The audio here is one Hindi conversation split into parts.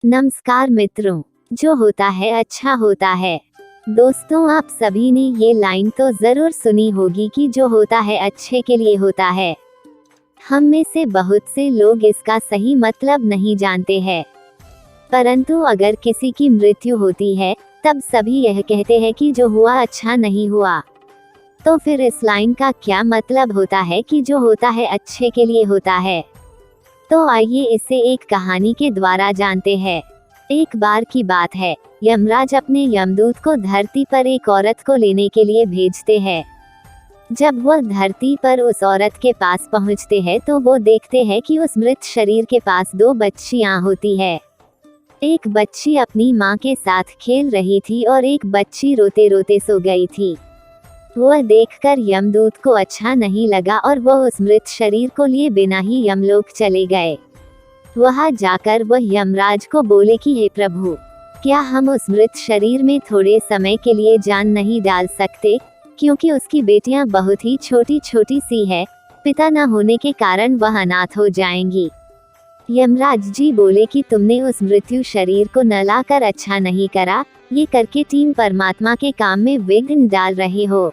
नमस्कार मित्रों। जो होता है अच्छा होता है। दोस्तों, आप सभी ने ये लाइन तो ज़रूर सुनी होगी कि जो होता है अच्छे के लिए होता है। हम में से बहुत से लोग इसका सही मतलब नहीं जानते हैं, परंतु अगर किसी की मृत्यु होती है तब सभी यह कहते हैं कि जो हुआ अच्छा नहीं हुआ। तो फिर इस लाइन का क्या मतलब होता है कि जो होता है अच्छे के लिए होता है? तो आइए इसे एक कहानी के द्वारा जानते हैं। एक बार की बात है, यमराज अपने यमदूत को धरती पर एक औरत को लेने के लिए भेजते हैं। जब वह धरती पर उस औरत के पास पहुंचते हैं तो वो देखते हैं कि उस मृत शरीर के पास दो बच्चियां होती है। एक बच्ची अपनी माँ के साथ खेल रही थी और एक बच्ची रोते रोते सो गई थी। वह देखकर यमदूत को अच्छा नहीं लगा और वह उस मृत शरीर को लिए बिना ही यमलोक चले गए। वहां जाकर वह यमराज को बोले कि हे प्रभु, क्या हम उस मृत शरीर में थोड़े समय के लिए जान नहीं डाल सकते, क्योंकि उसकी बेटियां बहुत ही छोटी छोटी सी है, पिता न होने के कारण वह अनाथ हो जाएंगी। यमराज जी बोले कि तुमने उस मृत्यु शरीर को न लाकर अच्छा नहीं करा, ये करके टीम परमात्मा के काम में विघ्न डाल रहे हो।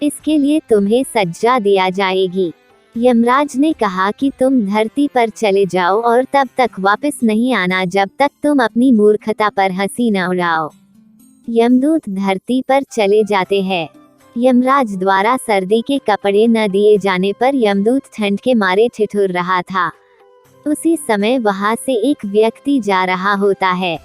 इसके लिए तुम्हें सजा दिया जाएगी। यमराज ने कहा कि तुम धरती पर चले जाओ और तब तक वापस नहीं आना जब तक तुम अपनी मूर्खता पर हंसी न उड़ाओ। यमदूत धरती पर चले जाते हैं। यमराज द्वारा सर्दी के कपड़े न दिए जाने पर यमदूत ठंड के मारे ठिठुर रहा था। उसी समय वहां से एक व्यक्ति जा रहा होता है।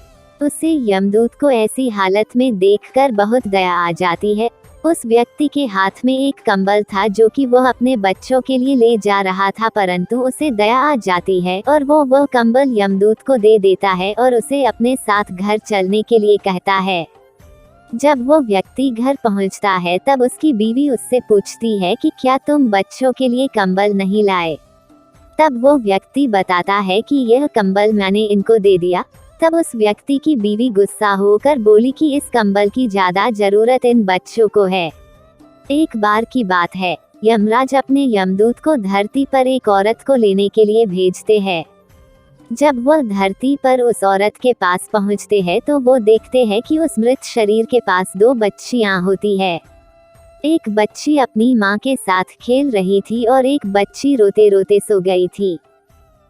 उसे यमदूत को ऐसी हालत में देखकर बहुत दया आ जाती है। उस व्यक्ति के हाथ में एक कंबल था जो कि वह अपने बच्चों के लिए ले जा रहा था, परंतु उसे दया आ जाती है और वो कंबल यमदूत को दे देता है और उसे अपने साथ घर चलने के लिए कहता है। जब वो व्यक्ति घर पहुंचता है तब उसकी बीवी उससे पूछती है कि क्या तुम बच्चों के लिए कंबल नहीं लाए? तब वो व्यक्ति बताता है कि यह कंबल मैंने इनको दे दिया। तब उस व्यक्ति की बीवी गुस्सा होकर बोली कि इस कंबल की ज्यादा जरूरत इन बच्चों को है। एक बार की बात है, यमराज अपने यमदूत को धरती पर एक औरत को लेने के लिए भेजते हैं। जब वह धरती पर उस औरत के पास पहुंचते हैं तो वो देखते हैं कि उस मृत शरीर के पास दो बच्चियां होती है। एक बच्ची अपनी माँ के साथ खेल रही थी और एक बच्ची रोते रोते सो गई थी।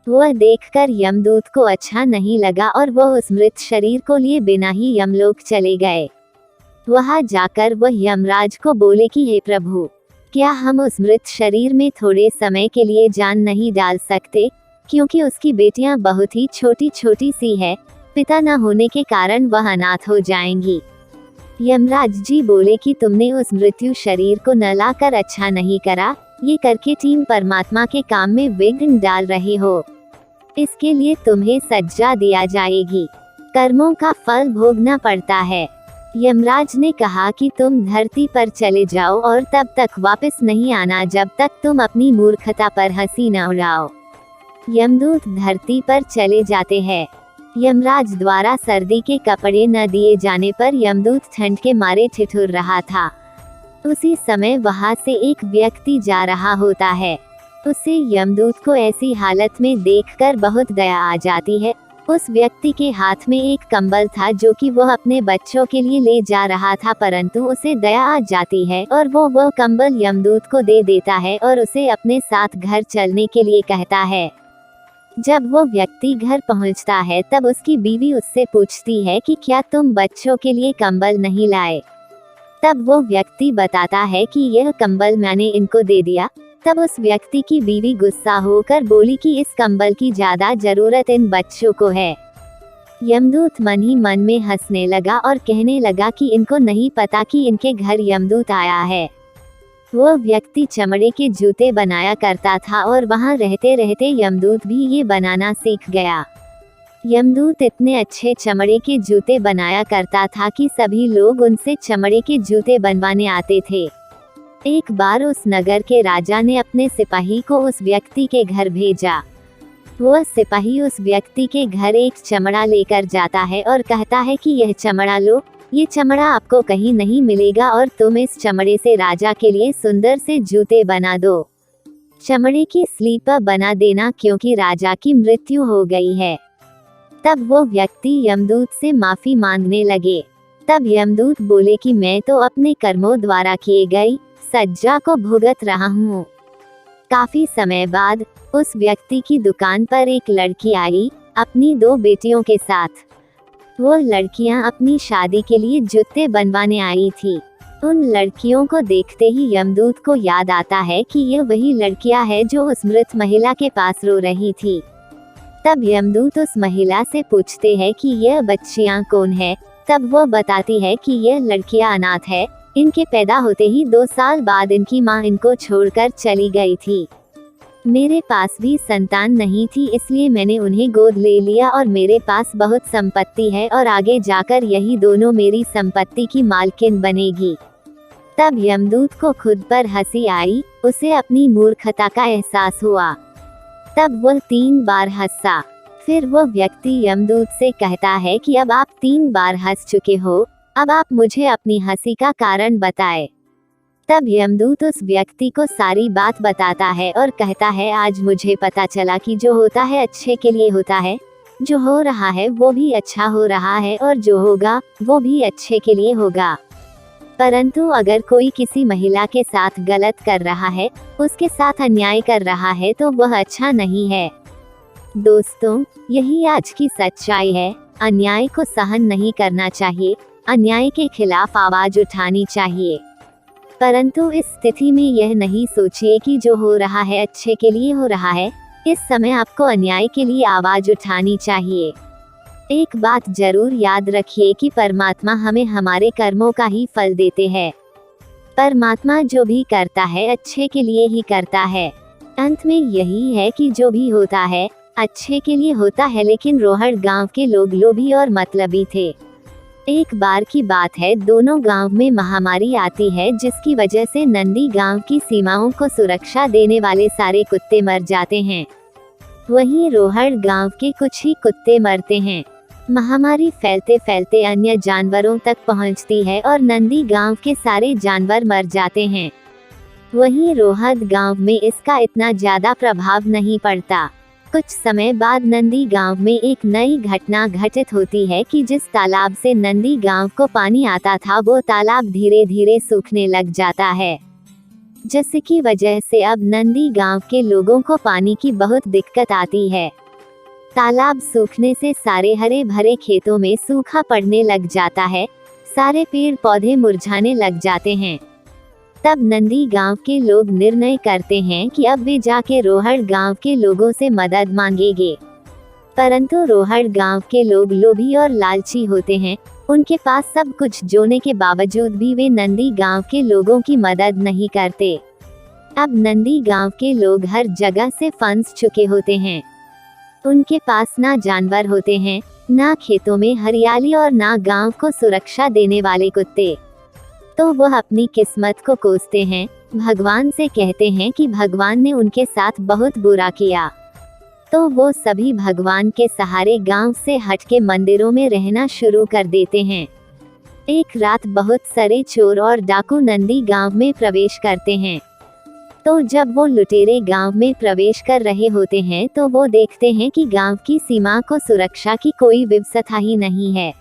वह देखकर यमदूत को अच्छा नहीं लगा और वह उस मृत शरीर को लिए बिना ही यमलोक चले गए। वहां जाकर वह यमराज को बोले कि हे प्रभु, क्या हम उस मृत शरीर में थोड़े समय के लिए जान नहीं डाल सकते, क्योंकि उसकी बेटियां बहुत ही छोटी छोटी सी है, पिता न होने के कारण वह अनाथ हो जाएंगी। यमराज जी बोले कि तुमने उस मृत्यु शरीर को न लाकर अच्छा नहीं करा, ये करके टीम परमात्मा के काम में विघ्न डाल रहे हो। इसके लिए तुम्हें सजा दिया जाएगी। कर्मों का फल भोगना पड़ता है। यमराज ने कहा कि तुम धरती पर चले जाओ और तब तक वापस नहीं आना जब तक तुम अपनी मूर्खता पर हंसी न उड़ाओ। यमदूत धरती पर चले जाते हैं। यमराज द्वारा सर्दी के कपड़े न दिए जाने पर यमदूत ठंड के मारे ठिठुर रहा था। उसी समय वहां से एक व्यक्ति जा रहा होता है। उसे यमदूत को ऐसी हालत में देखकर बहुत दया आ जाती है। उस व्यक्ति के हाथ में एक कंबल था जो कि वह अपने बच्चों के लिए ले जा रहा था, परंतु उसे दया आ जाती है और वो कंबल यमदूत को दे देता है और उसे अपने साथ घर चलने के लिए कहता है। जब वो व्यक्ति घर पहुंचता है तब उसकी बीवी उससे पूछती है कि क्या तुम बच्चों के लिए कंबल नहीं लाए? तब वो व्यक्ति बताता है कि यह कंबल मैंने इनको दे दिया। तब उस व्यक्ति की बीवी गुस्सा होकर बोली कि इस कंबल की ज्यादा जरूरत इन बच्चों को है। यमदूत मन ही मन में हंसने लगा और कहने लगा कि इनको नहीं पता कि इनके घर यमदूत आया है। वह व्यक्ति चमड़े के जूते बनाया करता था और वहां रहते रहते यमदूत भी ये बनाना सीख गया। यमदूत इतने अच्छे चमड़े के जूते बनाया करता था कि सभी लोग उनसे चमड़े के जूते बनवाने आते थे। एक बार उस नगर के राजा ने अपने सिपाही को उस व्यक्ति के घर भेजा। वह सिपाही उस व्यक्ति के घर एक चमड़ा लेकर जाता है और कहता है कि यह चमड़ा लो, ये चमड़ा आपको कहीं नहीं मिलेगा और तुम इस चमड़े से राजा के लिए सुंदर से जूते बना दो। चमड़े की स्लीपर बना देना क्योंकि राजा की मृत्यु हो गई है। तब वो व्यक्ति यमदूत से माफी मांगने लगे। तब यमदूत बोले कि मैं तो अपने कर्मों द्वारा किए गई सज्जा को भुगत रहा हूँ। काफी समय बाद उस व्यक्ति की दुकान पर एक लड़की आई अपनी 2 बेटियों के साथ। वो लड़कियां अपनी शादी के लिए जूते बनवाने आई थी। उन लड़कियों को देखते ही यमदूत को याद आता है कि ये वही लड़कियां हैं जो उस मृत महिला के पास रो रही थी। तब यमदूत उस महिला से पूछते हैं कि यह बच्चियां कौन है। तब वो बताती है कि यह लड़कियां अनाथ है। इनके पैदा होते ही 2 साल बाद इनकी माँ इनको छोड़कर चली गई थी। मेरे पास भी संतान नहीं थी, इसलिए मैंने उन्हें गोद ले लिया और मेरे पास बहुत संपत्ति है और आगे जाकर यही दोनों मेरी संपत्ति की मालकिन बनेगी। तब यमदूत को खुद पर हंसी आई, उसे अपनी मूर्खता का एहसास हुआ। तब वह 3 बार हंसा। फिर वो व्यक्ति यमदूत से कहता है कि अब आप 3 बार हंस चुके हो, अब आप मुझे अपनी हंसी का कारण बताएं। तब यमदूत उस व्यक्ति को सारी बात बताता है और कहता है, आज मुझे पता चला कि जो होता है अच्छे के लिए होता है, जो हो रहा है वो भी अच्छा हो रहा है और जो होगा वो भी अच्छे के लिए होगा। परंतु अगर कोई किसी महिला के साथ गलत कर रहा है, उसके साथ अन्याय कर रहा है, तो वह अच्छा नहीं है। दोस्तों, यही आज की सच्चाई है। अन्याय को सहन नहीं करना चाहिए, अन्याय के खिलाफ आवाज उठानी चाहिए। परंतु इस स्थिति में यह नहीं सोचिए कि जो हो रहा है अच्छे के लिए हो रहा है। इस समय आपको अन्याय के लिए आवाज उठानी चाहिए। एक बात जरूर याद रखिए कि परमात्मा हमें हमारे कर्मों का ही फल देते हैं। परमात्मा जो भी करता है अच्छे के लिए ही करता है। अंत में यही है कि जो भी होता है अच्छे के लिए होता है। लेकिन रोहड़ गांव के लोग लोभी और मतलबी थे। एक बार की बात है, दोनों गांव में महामारी आती है, जिसकी वजह से नंदी गांव की सीमाओं को सुरक्षा देने वाले सारे कुत्ते मर जाते हैं। वहीं रोहड़ गांव के कुछ ही कुत्ते मरते हैं। महामारी फैलते फैलते अन्य जानवरों तक पहुंचती है और नंदी गांव के सारे जानवर मर जाते हैं। वहीं रोहड़ गांव में इसका इतना ज्यादा प्रभाव नहीं पड़ता। कुछ समय बाद नंदी गांव में एक नई घटना घटित होती है कि जिस तालाब से नंदी गांव को पानी आता था, वो तालाब धीरे धीरे सूखने लग जाता है, जिसकी वजह से अब नंदी गांव के लोगों को पानी की बहुत दिक्कत आती है। तालाब सूखने से सारे हरे भरे खेतों में सूखा पड़ने लग जाता है, सारे पेड़ पौधे मुरझाने लग जाते हैं। तब नंदी गांव के लोग निर्णय करते हैं कि अब वे जाके रोहड़ गांव के लोगों से मदद मांगेंगे। परंतु रोहड़ गांव के लोग लोभी और लालची होते हैं। उनके पास सब कुछ होने के बावजूद भी वे नंदी गांव के लोगों की मदद नहीं करते। अब नंदी गांव के लोग हर जगह से फंस चुके होते हैं। उनके पास ना जानवर होते हैं, ना खेतों में हरियाली और ना गांव को सुरक्षा देने वाले कुत्ते। तो वह अपनी किस्मत को कोसते हैं, भगवान से कहते हैं कि भगवान ने उनके साथ बहुत बुरा किया। तो वो सभी भगवान के सहारे गांव से हटके मंदिरों में रहना शुरू कर देते हैं। एक रात बहुत सारे चोर और डाकू नंदी गांव में प्रवेश करते हैं। तो जब वो लुटेरे गांव में प्रवेश कर रहे होते हैं, तो वो देखते हैं कि गांव की सीमा को सुरक्षा की कोई व्यवस्था ही नहीं है।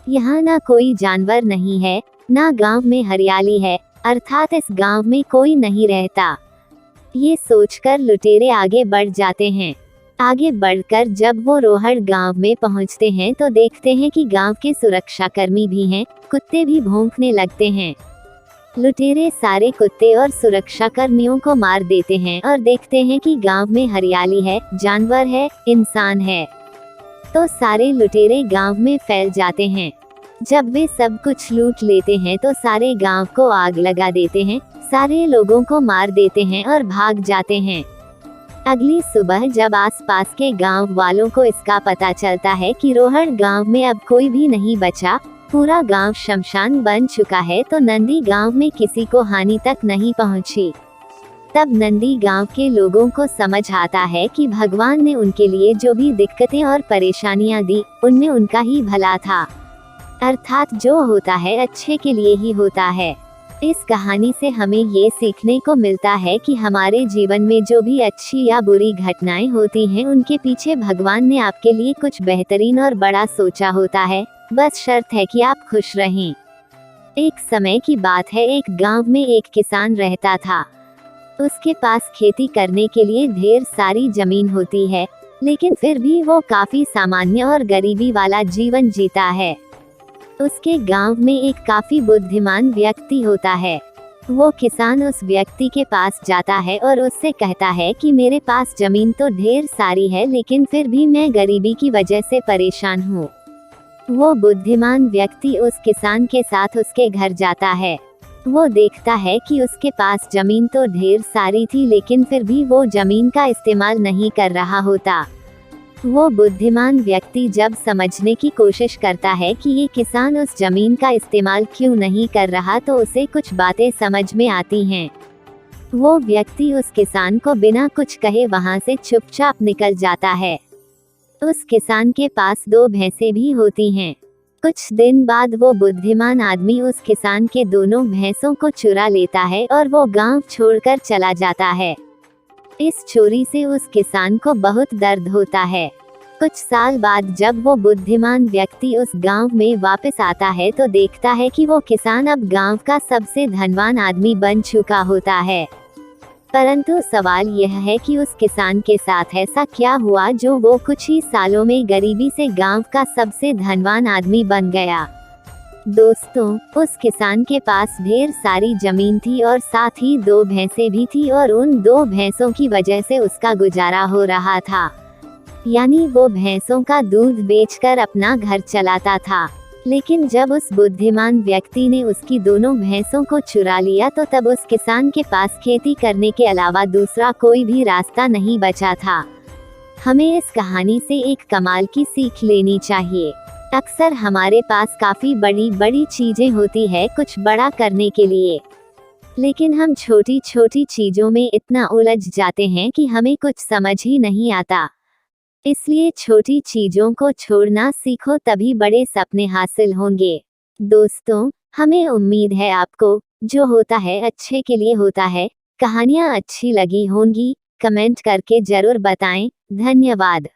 यहाँ ना कोई जानवर नहीं है, ना गांव में हरियाली है, अर्थात इस गांव में कोई नहीं रहता। ये सोचकर लुटेरे आगे बढ़ जाते हैं। आगे बढ़कर जब वो रोहड़ गांव में पहुंचते हैं, तो देखते हैं कि गांव के सुरक्षाकर्मी भी हैं, कुत्ते भी भौंकने लगते हैं। लुटेरे सारे कुत्ते और सुरक्षाकर्मियों को मार देते हैं और देखते हैं कि गांव में हरियाली है, जानवर है, इंसान है। तो सारे लुटेरे गांव में फैल जाते हैं। जब वे सब कुछ लूट लेते हैं, तो सारे गांव को आग लगा देते हैं, सारे लोगों को मार देते हैं और भाग जाते हैं। अगली सुबह जब आसपास के गांव वालों को इसका पता चलता है कि रोहड़ गांव में अब कोई भी नहीं बचा, पूरा गांव शमशान बन चुका है, तो नंदी गांव में किसी को हानि तक नहीं पहुंची। तब नंदी गांव के लोगों को समझ आता है कि भगवान ने उनके लिए जो भी दिक्कतें और परेशानियां दी, उनमें उनका ही भला था। अर्थात जो होता है अच्छे के लिए ही होता है। इस कहानी से हमें ये सीखने को मिलता है कि हमारे जीवन में जो भी अच्छी या बुरी घटनाएं होती हैं उनके पीछे भगवान ने आपके लिए कुछ बेहतरीन और बड़ा सोचा होता है, बस शर्त है कि आप खुश रहें। एक समय की बात है, एक गांव में एक किसान रहता था। उसके पास खेती करने के लिए ढेर सारी जमीन होती है, लेकिन फिर भी वो काफी सामान्य और गरीबी वाला जीवन जीता है। उसके गांव में एक काफी बुद्धिमान व्यक्ति होता है। वो किसान उस व्यक्ति के पास जाता है और उससे कहता है कि मेरे पास जमीन तो ढेर सारी है, लेकिन फिर भी मैं गरीबी की वजह से परेशान हूँ। वो बुद्धिमान व्यक्ति उस किसान के साथ उसके घर जाता है। वो देखता है कि उसके पास जमीन तो ढेर सारी थी, लेकिन फिर भी वो जमीन का इस्तेमाल नहीं कर रहा होता। वो बुद्धिमान व्यक्ति जब समझने की कोशिश करता है कि ये किसान उस जमीन का इस्तेमाल क्यों नहीं कर रहा, तो उसे कुछ बातें समझ में आती हैं। वो व्यक्ति उस किसान को बिना कुछ कहे वहां से चुपचाप निकल जाता है। उस किसान के पास 2 भैंसें भी होती हैं। कुछ दिन बाद वो बुद्धिमान आदमी उस किसान के दोनों भैंसों को चुरा लेता है और वो गांव छोड़कर चला जाता है। इस चोरी से उस किसान को बहुत दर्द होता है। कुछ साल बाद जब वो बुद्धिमान व्यक्ति उस गांव में वापस आता है तो देखता है कि वो किसान अब गांव का सबसे धनवान आदमी बन चुका होता है। परंतु सवाल यह है कि उस किसान के साथ ऐसा क्या हुआ जो वो कुछ ही सालों में गरीबी से गांव का सबसे धनवान आदमी बन गया। दोस्तों, उस किसान के पास ढेर सारी जमीन थी और साथ ही 2 भैंसें भी थी, और उन 2 भैंसों की वजह से उसका गुजारा हो रहा था। यानी वो भैंसों का दूध बेचकर अपना घर चलाता था। लेकिन जब उस बुद्धिमान व्यक्ति ने उसकी दोनों भैंसों को चुरा लिया तो तब उस किसान के पास खेती करने के अलावा दूसरा कोई भी रास्ता नहीं बचा था। हमें इस कहानी से एक कमाल की सीख लेनी चाहिए। अक्सर हमारे पास काफी बड़ी बड़ी चीजें होती है कुछ बड़ा करने के लिए, लेकिन हम छोटी छोटी चीजों में इतना उलझ जाते हैं कि हमें कुछ समझ ही नहीं आता। इसलिए छोटी चीजों को छोड़ना सीखो, तभी बड़े सपने हासिल होंगे। दोस्तों, हमें उम्मीद है आपको जो होता है अच्छे के लिए होता है कहानियाँ अच्छी लगी होंगी। कमेंट करके जरूर बताएं। धन्यवाद।